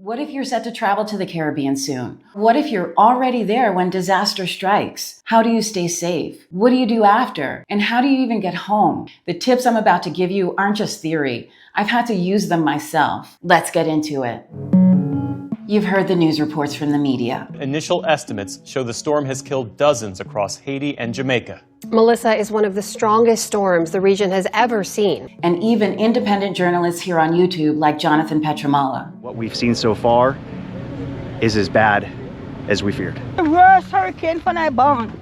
What if you're set to travel to the Caribbean soon? What if you're already there when disaster strikes? How do you stay safe? What do you do after? And how do you even get home? The tips I'm about to give you aren't just theory. I've had to use them myself. Let's get into it. You've heard the news reports from the media. Initial estimates show the storm has killed dozens across Haiti and Jamaica. Melissa is one of the strongest storms the region has ever seen. And even independent journalists here on YouTube like Jonathan Petramala. What we've seen so far is as bad as we feared. The worst hurricane for I born.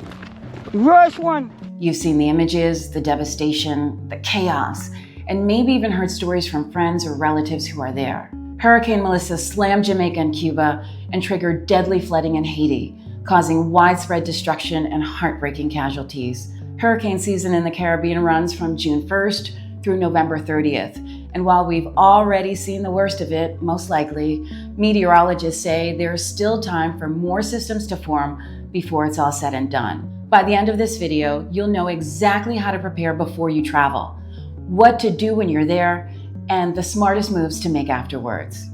Worst one. You've seen the images, the devastation, the chaos, and maybe even heard stories from friends or relatives who are there. Hurricane Melissa slammed Jamaica and Cuba and triggered deadly flooding in Haiti, causing widespread destruction and heartbreaking casualties. Hurricane season in the Caribbean runs from June 1st through November 30th. And while we've already seen the worst of it, most likely, meteorologists say there's still time for more systems to form before it's all said and done. By the end of this video, you'll know exactly how to prepare before you travel, what to do when you're there, and the smartest moves to make afterwards.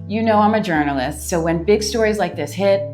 You know I'm a journalist, so when big stories like this hit,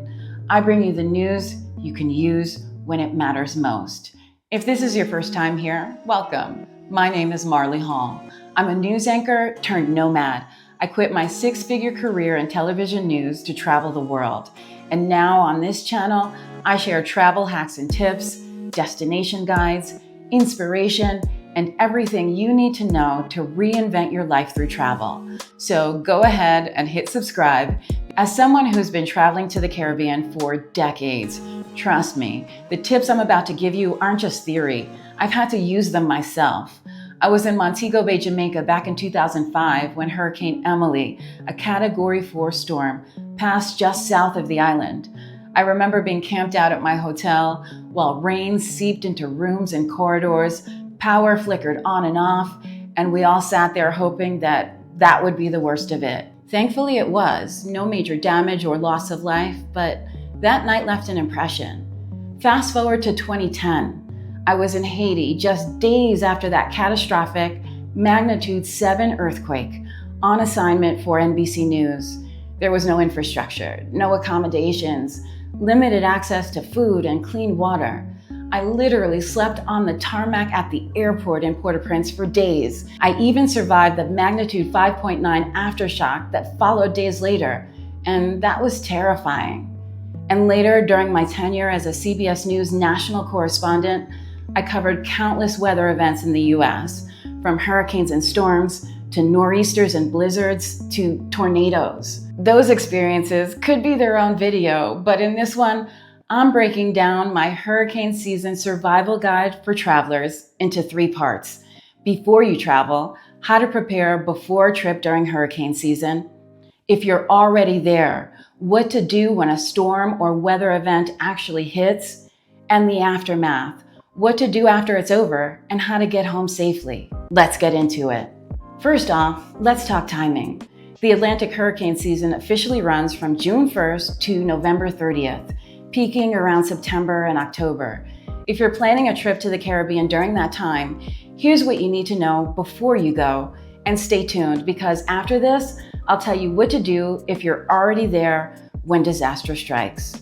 I bring you the news you can use when it matters most. If this is your first time here, welcome. My name is Marley Hall. I'm a news anchor turned nomad. I quit my six-figure career in television news to travel the world. And now on this channel, I share travel hacks and tips, destination guides, inspiration, and everything you need to know to reinvent your life through travel. So go ahead and hit subscribe. As someone who's been traveling to the Caribbean for decades, trust me, the tips I'm about to give you aren't just theory. I've had to use them myself. I was in Montego Bay, Jamaica back in 2005 when Hurricane Emily, a Category 4 storm, passed just south of the island. I remember being camped out at my hotel while rain seeped into rooms and corridors, power flickered on and off, and we all sat there hoping that that would be the worst of it. Thankfully it was. No major damage or loss of life, but that night left an impression. Fast forward to 2010. I was in Haiti just days after that catastrophic magnitude 7 earthquake, on assignment for NBC News. There was no infrastructure, no accommodations, limited access to food and clean water. I literally slept on the tarmac at the airport in Port-au-Prince for days. I even survived the magnitude 5.9 aftershock that followed days later, and that was terrifying. And later, during my tenure as a CBS News national correspondent, I covered countless weather events in the US, from hurricanes and storms, to nor'easters and blizzards, to tornadoes. Those experiences could be their own video, but in this one, I'm breaking down my hurricane season survival guide for travelers into 3 parts. Before you travel, how to prepare before a trip during hurricane season. If you're already there, what to do when a storm or weather event actually hits. And the aftermath, what to do after it's over and how to get home safely. Let's get into it. First off, let's talk timing. The Atlantic hurricane season officially runs from June 1st to November 30th. Peaking around September and October. If you're planning a trip to the Caribbean during that time, here's what you need to know before you go, and stay tuned because after this, I'll tell you what to do if you're already there when disaster strikes.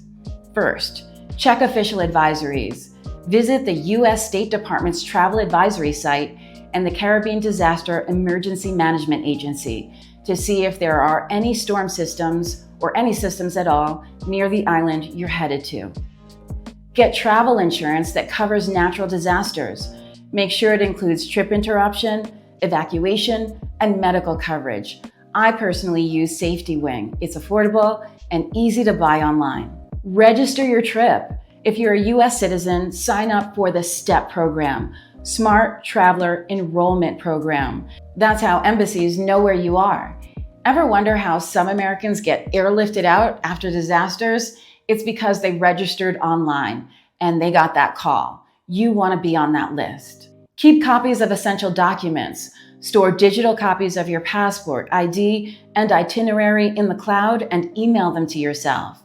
First, check official advisories. Visit the U.S. State Department's travel advisory site and the Caribbean Disaster Emergency Management Agency to see if there are any storm systems or any systems at all near the island you're headed to. Get travel insurance that covers natural disasters. Make sure it includes trip interruption, evacuation, and medical coverage. I personally use Safety Wing. It's affordable and easy to buy online. Register your trip. If you're a US citizen, sign up for the STEP program, Smart Traveler Enrollment Program. That's how embassies know where you are. Ever wonder how some Americans get airlifted out after disasters? It's because they registered online and they got that call. You want to be on that list. Keep copies of essential documents. Store digital copies of your passport, ID, and itinerary in the cloud and email them to yourself.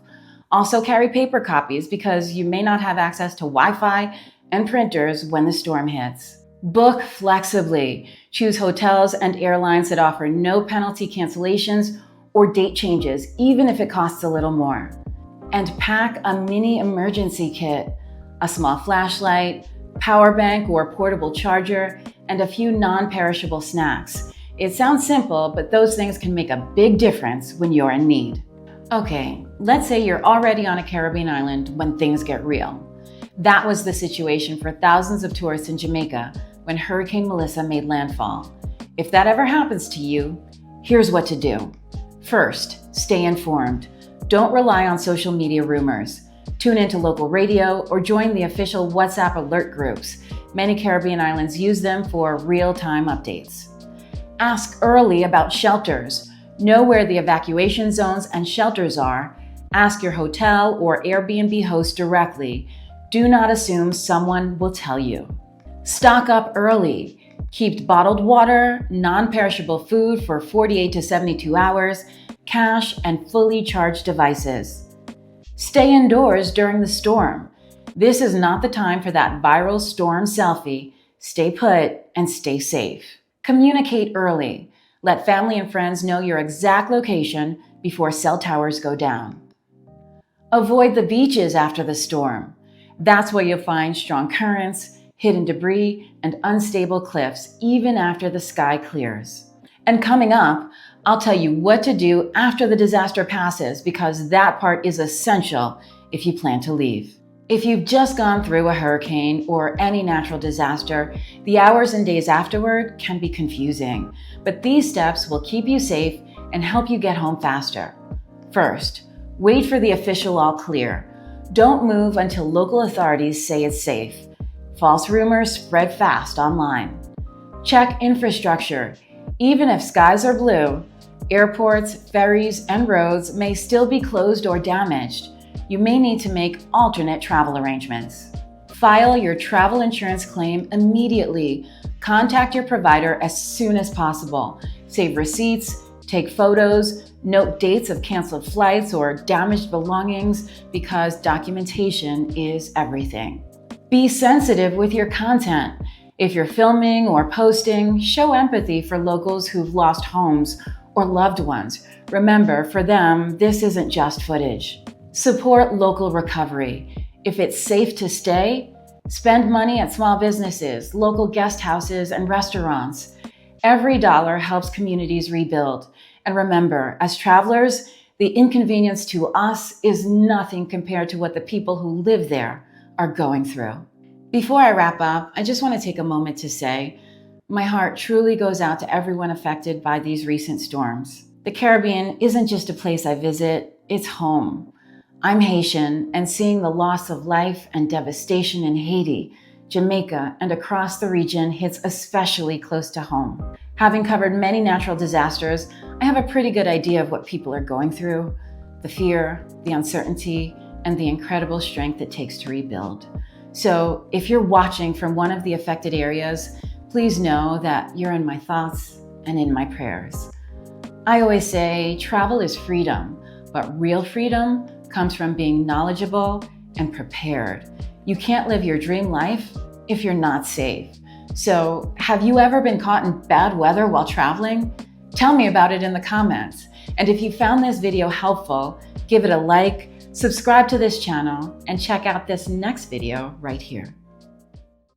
Also carry paper copies because you may not have access to Wi-Fi and printers when the storm hits. Book flexibly. Choose hotels and airlines that offer no penalty cancellations or date changes, even if it costs a little more. And pack a mini emergency kit, a small flashlight, power bank or portable charger, and a few non-perishable snacks. It sounds simple, but those things can make a big difference when you're in need. Okay, let's say you're already on a Caribbean island when things get real. That was the situation for thousands of tourists in Jamaica when Hurricane Melissa made landfall. If that ever happens to you, here's what to do. First, stay informed. Don't rely on social media rumors. Tune into local radio or join the official WhatsApp alert groups. Many Caribbean islands use them for real-time updates. Ask early about shelters. Know where the evacuation zones and shelters are. Ask your hotel or Airbnb host directly. Do not assume someone will tell you. Stock up early. Keep bottled water, non-perishable food for 48 to 72 hours, cash, and fully charged devices. Stay indoors during the storm. This is not the time for that viral storm selfie. Stay put and stay safe. Communicate early. Let family and friends know your exact location before cell towers go down. Avoid the beaches after the storm. That's where you'll find strong currents, hidden debris, and unstable cliffs even after the sky clears. And coming up, I'll tell you what to do after the disaster passes, because that part is essential if you plan to leave. If you've just gone through a hurricane or any natural disaster, the hours and days afterward can be confusing, but these steps will keep you safe and help you get home faster. First, wait for the official all clear. Don't move until local authorities say it's safe. False rumors spread fast online. Check infrastructure. Even if skies are blue, airports, ferries, and roads may still be closed or damaged. You may need to make alternate travel arrangements. File your travel insurance claim immediately. Contact your provider as soon as possible. Save receipts, take photos, note dates of canceled flights or damaged belongings, because documentation is everything. Be sensitive with your content. If you're filming or posting, show empathy for locals who've lost homes or loved ones. Remember, for them, this isn't just footage. Support local recovery. If it's safe to stay, spend money at small businesses, local guest houses, and restaurants. Every dollar helps communities rebuild. And remember, as travelers, the inconvenience to us is nothing compared to what the people who live there are going through. Before I wrap up, I just want to take a moment to say, my heart truly goes out to everyone affected by these recent storms. The Caribbean isn't just a place I visit, it's home. I'm Haitian, and seeing the loss of life and devastation in Haiti, Jamaica, and across the region hits especially close to home. Having covered many natural disasters, I have a pretty good idea of what people are going through, the fear, the uncertainty, and the incredible strength it takes to rebuild. So if you're watching from one of the affected areas, please know that you're in my thoughts and in my prayers. I always say travel is freedom, but real freedom comes from being knowledgeable and prepared. You can't live your dream life if you're not safe. So, have you ever been caught in bad weather while traveling? Tell me about it in the comments. And if you found this video helpful, give it a like, subscribe to this channel, and check out this next video right here.